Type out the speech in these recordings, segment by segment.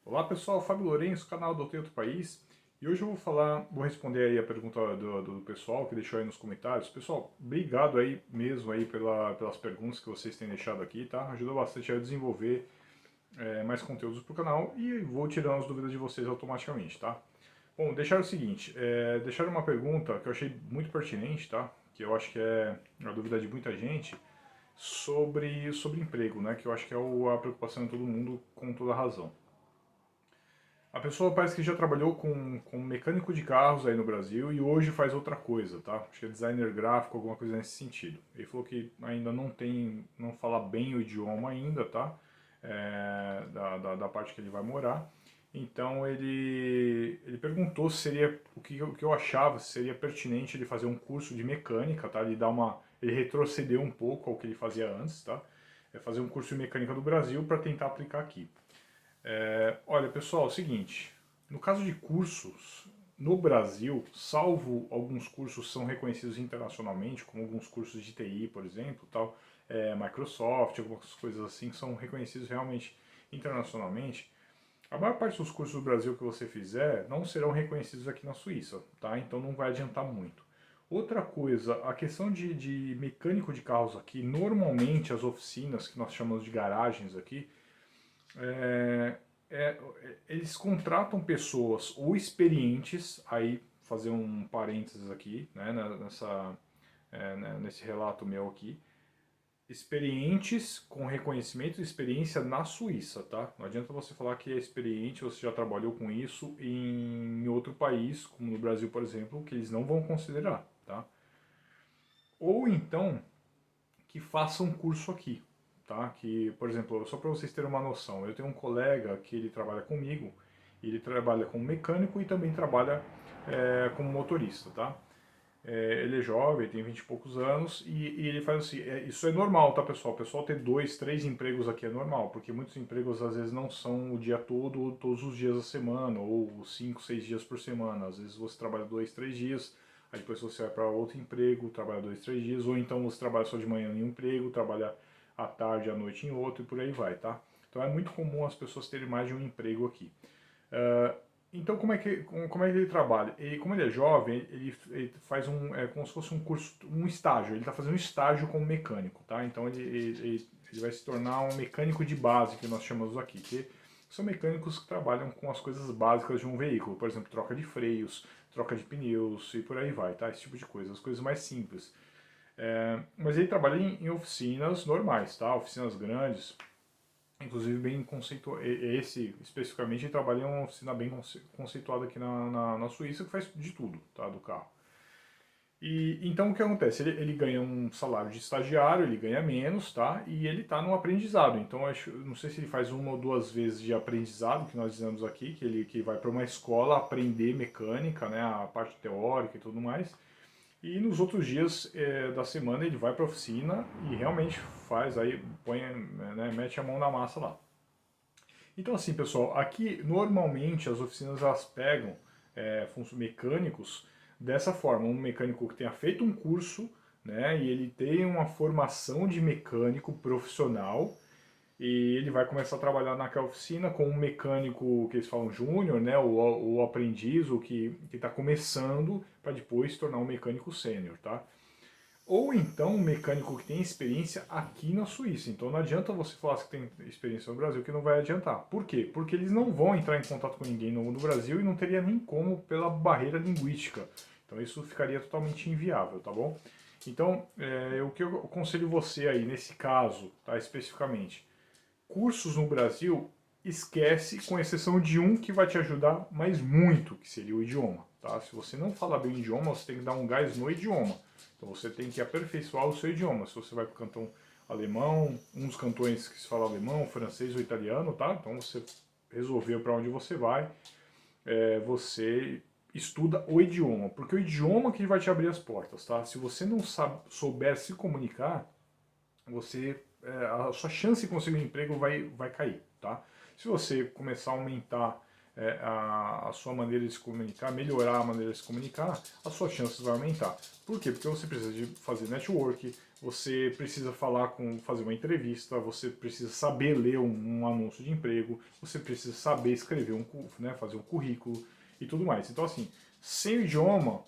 Olá pessoal, Fábio Lourenço, canal do Tem Outro País. E hoje eu vou responder aí a pergunta do pessoal que deixou aí nos comentários. Pessoal, obrigado aí mesmo aí pelas perguntas que vocês têm deixado aqui, tá? Ajuda bastante a desenvolver mais conteúdos pro canal e vou tirando as dúvidas de vocês automaticamente, tá? Bom, deixaram o seguinte, deixaram uma pergunta que eu achei muito pertinente, tá? Que eu acho que é a dúvida de muita gente sobre emprego, né? Que eu acho que é a preocupação de todo mundo com toda razão. A pessoa parece que já trabalhou com mecânico de carros aí no Brasil e hoje faz outra coisa, tá? Acho que é designer gráfico, alguma coisa nesse sentido. Ele falou que ainda não fala bem o idioma ainda, tá? Da parte que ele vai morar. Então ele perguntou se seria o que eu achava, se seria pertinente ele fazer um curso de mecânica, tá? Ele retrocedeu um pouco ao que ele fazia antes, tá? É fazer um curso de mecânica do Brasil para tentar aplicar aqui. Olha, pessoal, é o seguinte: no caso de cursos, no Brasil, salvo alguns cursos que são reconhecidos internacionalmente, como alguns cursos de TI, por exemplo, tal, Microsoft, algumas coisas assim que são reconhecidos realmente internacionalmente, a maior parte dos cursos do Brasil que você fizer não serão reconhecidos aqui na Suíça, tá? Então não vai adiantar muito. Outra coisa, a questão de mecânico de carros aqui, normalmente as oficinas, que nós chamamos de garagens aqui, é, é, eles contratam pessoas ou experientes, aí fazer um parênteses aqui, né, nesse relato meu aqui, experientes com reconhecimento de experiência na Suíça, tá? Não adianta você falar que é experiente, você já trabalhou com isso em outro país, como no Brasil, por exemplo, que eles não vão considerar, tá? Ou então que faça um curso aqui, tá? Que, por exemplo, só para vocês terem uma noção, eu tenho um colega que ele trabalha comigo, ele trabalha como mecânico e também trabalha como motorista, tá? Ele é jovem, tem 20 e poucos anos e ele faz assim, isso é normal, tá pessoal? O pessoal ter dois, três empregos aqui é normal, porque muitos empregos às vezes não são o dia todo ou todos os dias da semana, ou 5, 6 dias por semana. Às vezes você trabalha 2, 3 dias, aí depois você vai para outro emprego, trabalha 2, 3 dias, ou então você trabalha só de manhã em um emprego, trabalha à tarde, à noite em outro e por aí vai, tá? Então é muito comum as pessoas terem mais de um emprego aqui. Uh, então, como é que ele trabalha? Como ele é jovem, ele faz como se fosse um curso, um estágio. Ele está fazendo um estágio como mecânico, tá? Então, ele vai se tornar um mecânico de base, que nós chamamos aqui, que são mecânicos que trabalham com as coisas básicas de um veículo. Por exemplo, troca de freios, troca de pneus e por aí vai, tá? Esse tipo de coisa, as coisas mais simples. Mas ele trabalha em oficinas normais, tá? Oficinas grandes, inclusive bem conceituado. Esse especificamente ele trabalha em uma oficina bem conceituada aqui na Suíça que faz de tudo, tá, do carro. E então o que acontece? Ele ganha um salário de estagiário, ele ganha menos, tá? E ele está no aprendizado. Então não sei se ele faz uma ou duas vezes de aprendizado, que nós dizemos aqui, que vai para uma escola aprender mecânica, né, a parte teórica e tudo mais. E nos outros dias da semana ele vai para a oficina e realmente faz aí, né, mete a mão na massa lá. Então assim, pessoal, aqui normalmente as oficinas elas pegam mecânicos dessa forma, um mecânico que tenha feito um curso, né, e ele tem uma formação de mecânico profissional e ele vai começar a trabalhar naquela oficina com um mecânico que eles falam júnior, né, o aprendiz, o que está começando para depois se tornar um mecânico sênior, tá? Ou então um mecânico que tem experiência aqui na Suíça. Então não adianta você falar que tem experiência no Brasil que não vai adiantar. Por quê? Porque eles não vão entrar em contato com ninguém no Brasil e não teria nem como pela barreira linguística. Então isso ficaria totalmente inviável, tá bom? Então, o que eu aconselho você aí nesse caso, tá, especificamente, cursos no Brasil, esquece, com exceção de um que vai te ajudar, mas muito, que seria o idioma. Tá? Se você não fala bem o idioma, você tem que dar um gás no idioma. Então você tem que aperfeiçoar o seu idioma. Se você vai para o cantão alemão, um dos cantões que se fala alemão, francês ou italiano, tá? Então você resolveu para onde você vai, você estuda o idioma, porque o idioma que vai te abrir as portas, tá? Se você não souber se comunicar, a sua chance de conseguir um emprego vai cair, tá? Se você começar a aumentar a sua maneira de se comunicar, melhorar a maneira de se comunicar, as suas chances vão aumentar. Por quê? Porque você precisa de fazer network, você precisa fazer uma entrevista, você precisa saber ler um anúncio de emprego, você precisa saber escrever né, fazer um currículo e tudo mais. Então, assim, sem o idioma,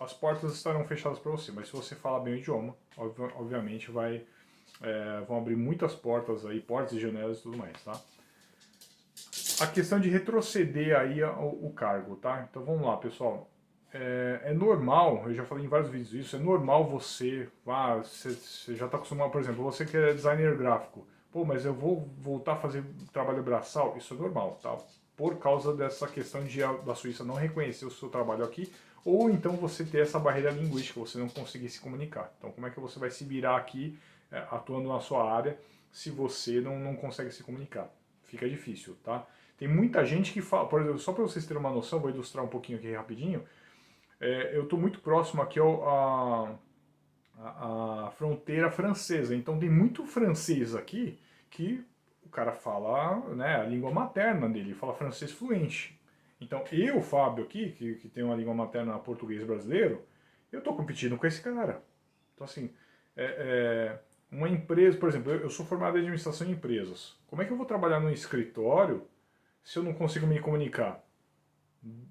as portas estarão fechadas para você, mas se você falar bem o idioma, obviamente vão abrir muitas portas aí, portas e janelas e tudo mais, tá? A questão de retroceder aí o cargo, tá? Então vamos lá, pessoal. É normal, eu já falei em vários vídeos isso, é normal você já está acostumado, por exemplo, você que é designer gráfico, pô, mas eu vou voltar a fazer trabalho braçal, isso é normal, tá? Por causa dessa questão da Suíça não reconhecer o seu trabalho aqui, ou então você ter essa barreira linguística, você não conseguir se comunicar. Então como é que você vai se virar aqui, atuando na sua área, se você não consegue se comunicar? Fica difícil, tá? Tem muita gente que fala, por exemplo, só para vocês terem uma noção, vou ilustrar um pouquinho aqui rapidinho, eu estou muito próximo aqui à fronteira francesa, então tem muito francês aqui que o cara fala, né, a língua materna dele, fala francês fluente. Então eu, Fábio, aqui, que tem uma língua materna português brasileiro, eu estou competindo com esse cara. Então, assim, uma empresa, por exemplo, eu sou formado em administração de empresas. Como é que eu vou trabalhar num escritório se eu não consigo me comunicar?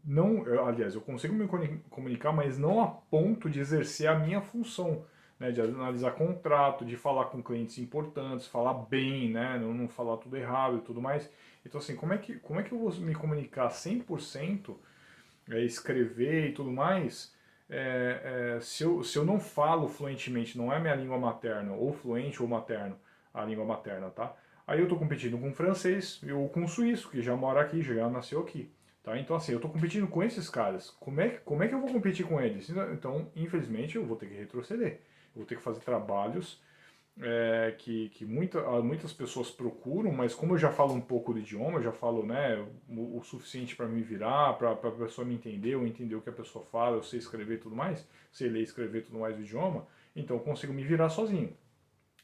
Não, aliás, eu consigo me comunicar, mas não a ponto de exercer a minha função, né, de analisar contrato, de falar com clientes importantes, falar bem, né, não falar tudo errado e tudo mais. Então, assim, como é que eu vou me comunicar 100%, escrever e tudo mais, se eu não falo fluentemente, não é minha língua materna, ou fluente ou materno, a língua materna, tá? Aí eu estou competindo com francês ou com suíço, que já mora aqui, já nasceu aqui. Tá? Então, assim, eu estou competindo com esses caras. Como é que eu vou competir com eles? Então, infelizmente, eu vou ter que retroceder. Eu vou ter que fazer trabalhos que muitas pessoas procuram, mas como eu já falo um pouco do idioma, eu já falo, né, o suficiente para me virar, para a pessoa me entender, eu entender o que a pessoa fala, eu sei escrever e tudo mais, sei ler e escrever tudo mais o idioma, então eu consigo me virar sozinho.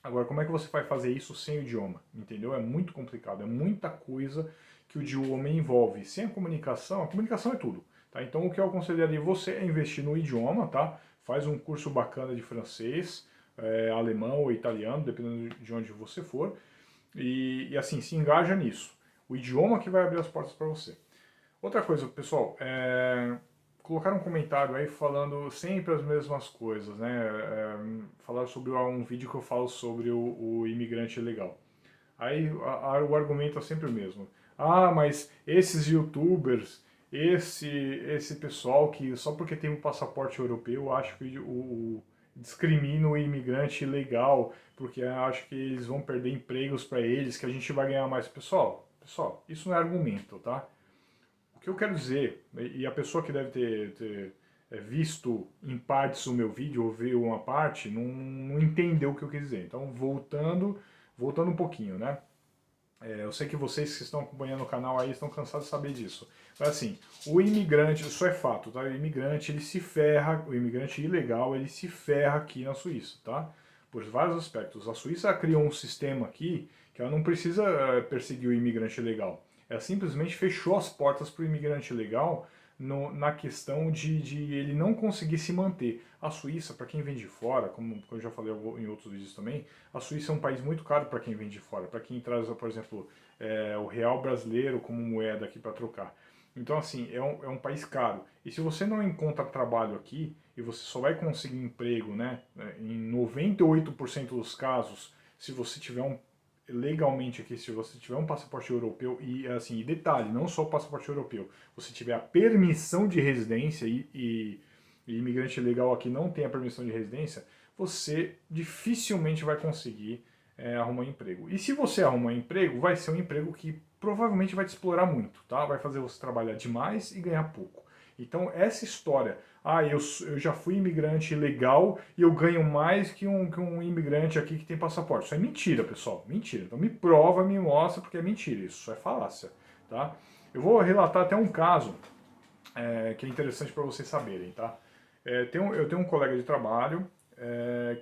Agora, como é que você vai fazer isso sem o idioma? Entendeu? É muito complicado, é muita coisa que o idioma envolve. Sem a comunicação é tudo. Tá? Então, o que eu aconselharia você é investir no idioma, tá? Faz um curso bacana de francês, alemão ou italiano, dependendo de onde você for, e assim, se engaja nisso. O idioma que vai abrir as portas para você. Outra coisa, pessoal, colocaram um comentário aí falando sempre as mesmas coisas, né? Falaram sobre um vídeo que eu falo sobre o imigrante ilegal. Aí o argumento é sempre o mesmo. Ah, mas esses youtubers, esse pessoal que só porque tem um passaporte europeu acho que discrimina o imigrante ilegal, porque acho que eles vão perder empregos para eles, que a gente vai ganhar mais. Pessoal, isso não é argumento, tá? O que eu quero dizer, e a pessoa que deve ter visto em partes o meu vídeo, ou viu uma parte, não entendeu o que eu quis dizer. Então, voltando um pouquinho, né? Eu sei que vocês que estão acompanhando o canal aí estão cansados de saber disso. Mas assim, o imigrante, isso é fato, tá? O imigrante, ele se ferra, o imigrante ilegal, ele se ferra aqui na Suíça, tá? Por vários aspectos. A Suíça criou um sistema aqui que ela não precisa perseguir o imigrante ilegal. Ela simplesmente fechou as portas para o imigrante ilegal na questão de ele não conseguir se manter. A Suíça, para quem vem de fora, como eu já falei em outros vídeos também, a Suíça é um país muito caro para quem vem de fora, para quem traz, por exemplo, o real brasileiro como moeda aqui para trocar. Então, assim, é um país caro. E se você não encontra trabalho aqui, e você só vai conseguir emprego, né, em 98% dos casos, se você tiver legalmente aqui, se você tiver um passaporte europeu, e assim, e detalhe, não só o passaporte europeu, você tiver a permissão de residência e imigrante legal aqui não tem a permissão de residência, você dificilmente vai conseguir arrumar um emprego. E se você arrumar um emprego, vai ser um emprego que provavelmente vai te explorar muito, tá? Vai fazer você trabalhar demais e ganhar pouco. Então, essa história, eu já fui imigrante legal e eu ganho mais que um imigrante aqui que tem passaporte. Isso é mentira, pessoal, mentira. Então me prova, me mostra, porque é mentira, isso é falácia, tá? Eu vou relatar até um caso que é interessante para vocês saberem, tá? Eu tenho um colega de trabalho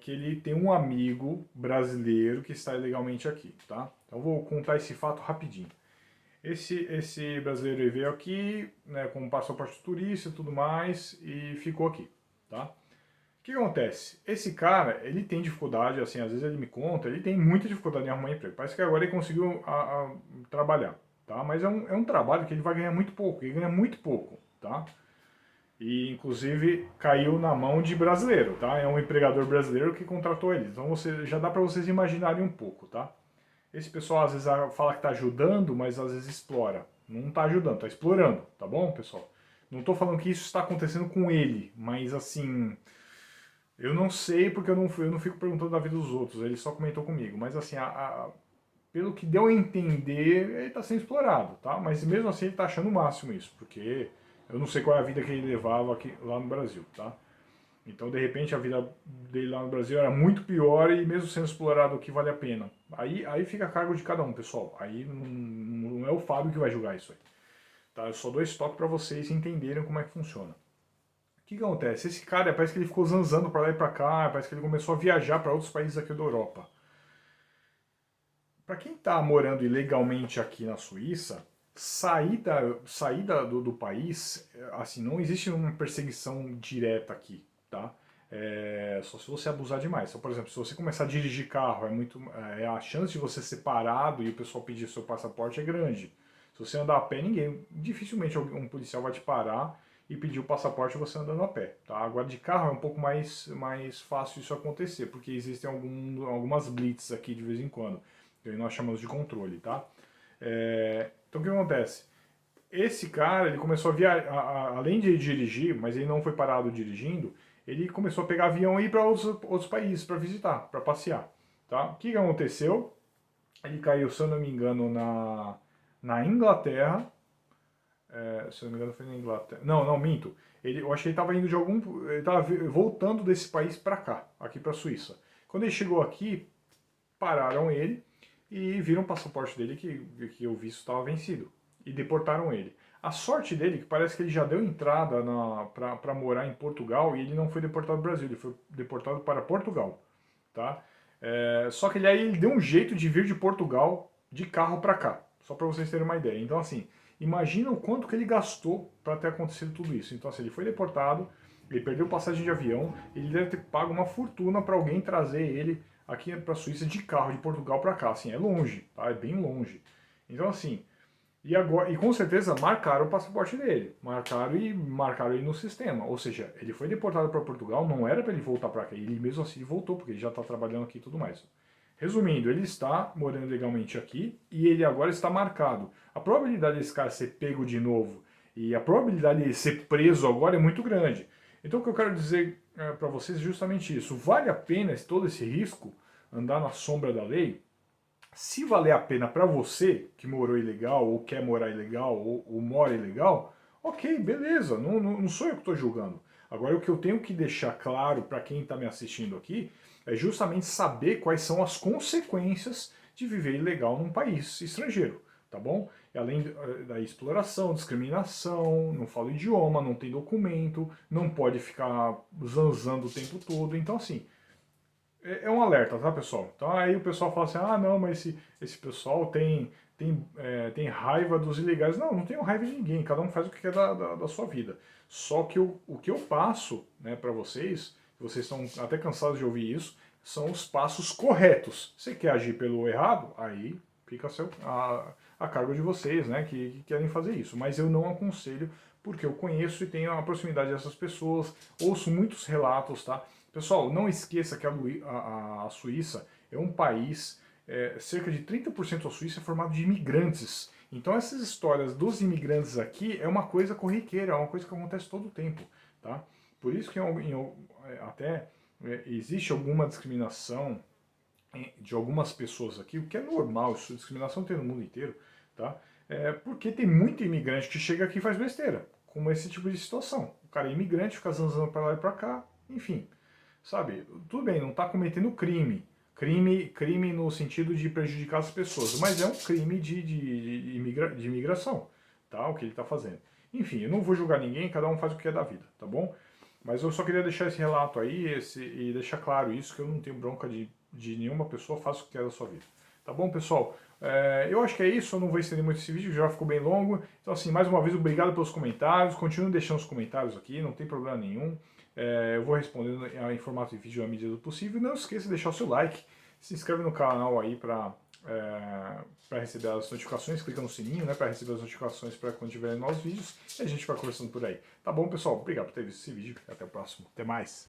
que ele tem um amigo brasileiro que está ilegalmente aqui, tá? Então eu vou contar esse fato rapidinho. Esse brasileiro veio aqui, né, com passaporte turista e tudo mais, e ficou aqui, tá? O que acontece? Esse cara, ele tem dificuldade, assim, às vezes ele me conta, ele tem muita dificuldade em arrumar emprego. Parece que agora ele conseguiu trabalhar, tá? Mas é um trabalho que ele vai ganhar muito pouco, ele ganha muito pouco, tá? E, inclusive, caiu na mão de brasileiro, tá? É um empregador brasileiro que contratou ele. Então, já dá para vocês imaginarem um pouco, tá? Esse pessoal, às vezes, fala que tá ajudando, mas às vezes explora. Não tá ajudando, tá explorando, tá bom, pessoal? Não tô falando que isso está acontecendo com ele, mas, assim... Eu não sei porque eu não fico perguntando da vida dos outros, ele só comentou comigo. Mas assim, pelo que deu a entender, ele está sendo explorado, tá? Mas mesmo assim ele está achando o máximo isso, porque eu não sei qual é a vida que ele levava aqui, lá no Brasil, tá? Então, de repente, a vida dele lá no Brasil era muito pior e mesmo sendo explorado aqui vale a pena. Aí fica a cargo de cada um, pessoal. Aí não é o Fábio que vai julgar isso aí. Tá? Eu só dou esse toque para vocês entenderem como é que funciona. O que acontece? Esse cara parece que ele ficou zanzando para lá e para cá, parece que ele começou a viajar para outros países aqui da Europa. Para quem está morando ilegalmente aqui na Suíça, sair do país, assim, não existe uma perseguição direta aqui, tá? Só se você abusar demais. Então, por exemplo, se você começar a dirigir carro, a chance de você ser parado e o pessoal pedir seu passaporte é grande. Se você andar a pé, dificilmente um policial vai te parar e pedir o passaporte você andando a pé, tá? Agora de carro é um pouco mais fácil isso acontecer, porque existem algumas blitz aqui de vez em quando, que nós chamamos de controle, tá? Então o que acontece? Esse cara, ele começou a viajar, além de dirigir, mas ele não foi parado dirigindo, ele começou a pegar avião e ir para outros países para visitar, para passear, tá? O que aconteceu? Ele caiu, se eu não me engano, na Inglaterra. Se eu não me engano foi na Inglaterra. Não, minto. Eu acho que ele estava indo de algum. Ele estava voltando desse país para cá, aqui para a Suíça. Quando ele chegou aqui, pararam ele e viram o passaporte dele que o visto estava vencido. E deportaram ele. A sorte dele, que parece que ele já deu entrada para morar em Portugal e ele não foi deportado para o Brasil, ele foi deportado para Portugal. Tá? Só que aí ele deu um jeito de vir de Portugal de carro para cá. Só para vocês terem uma ideia. Então, assim, imagina o quanto que ele gastou para ter acontecido tudo isso. Então, assim, ele foi deportado, ele perdeu passagem de avião, ele deve ter pago uma fortuna para alguém trazer ele aqui para a Suíça de carro, de Portugal para cá. Assim, é longe, tá? É bem longe. Então, assim, e com certeza marcaram o passaporte dele, marcaram ele no sistema. Ou seja, ele foi deportado para Portugal, não era para ele voltar para cá. Ele mesmo assim voltou, porque ele já está trabalhando aqui e tudo mais. Resumindo, ele está morando legalmente aqui e ele agora está marcado. A probabilidade desse cara ser pego de novo e a probabilidade de ele ser preso agora é muito grande. Então o que eu quero dizer para vocês é justamente isso. Vale a pena todo esse risco, andar na sombra da lei? Se valer a pena para você, que morou ilegal, ou quer morar ilegal, ou mora ilegal, ok, beleza, não sou eu que estou julgando. Agora, o que eu tenho que deixar claro para quem está me assistindo aqui é justamente saber quais são as consequências de viver ilegal num país estrangeiro, tá bom? E além da exploração, discriminação, não fala o idioma, não tem documento, não pode ficar zanzando o tempo todo. Então, assim, é um alerta, tá, pessoal? Então aí o pessoal fala assim, ah, não, mas esse pessoal tem raiva dos ilegais. Não, não tenho raiva de ninguém, cada um faz o que quer da sua vida. Só que o que eu passo, né, para vocês estão até cansados de ouvir isso, são os passos corretos. Você quer agir pelo errado? Aí fica a cargo de vocês, né, que querem fazer isso. Mas eu não aconselho, porque eu conheço e tenho a proximidade dessas pessoas, ouço muitos relatos, tá? Pessoal, não esqueça que a Suíça é um país, cerca de 30% da Suíça é formado de imigrantes. Então essas histórias dos imigrantes aqui é uma coisa corriqueira, é uma coisa que acontece todo o tempo. Tá? Por isso que até existe alguma discriminação de algumas pessoas aqui, o que é normal, isso, discriminação tem no mundo inteiro, tá? Porque tem muito imigrante que chega aqui e faz besteira, como esse tipo de situação. O cara é imigrante, fica zanzando para lá e para cá, enfim. Sabe, tudo bem, não está cometendo crime no sentido de prejudicar as pessoas, mas é um crime de imigração, tá? O que ele está fazendo. Enfim, eu não vou julgar ninguém, cada um faz o que é da vida, tá bom? Mas eu só queria deixar esse relato aí e deixar claro isso, que eu não tenho bronca de nenhuma pessoa, faça o que é da sua vida. Tá bom, pessoal? Eu acho que é isso, eu não vou estender muito esse vídeo, já ficou bem longo. Então, assim, mais uma vez, obrigado pelos comentários, continue deixando os comentários aqui, não tem problema nenhum. Eu vou respondendo em formato de vídeo na medida do possível. Não esqueça de deixar o seu like, se inscreve no canal aí para receber as notificações, clica no sininho, né, para receber as notificações para quando tiverem novos vídeos, e a gente vai conversando por aí. Tá bom, pessoal? Obrigado por ter visto esse vídeo e até o próximo. Até mais!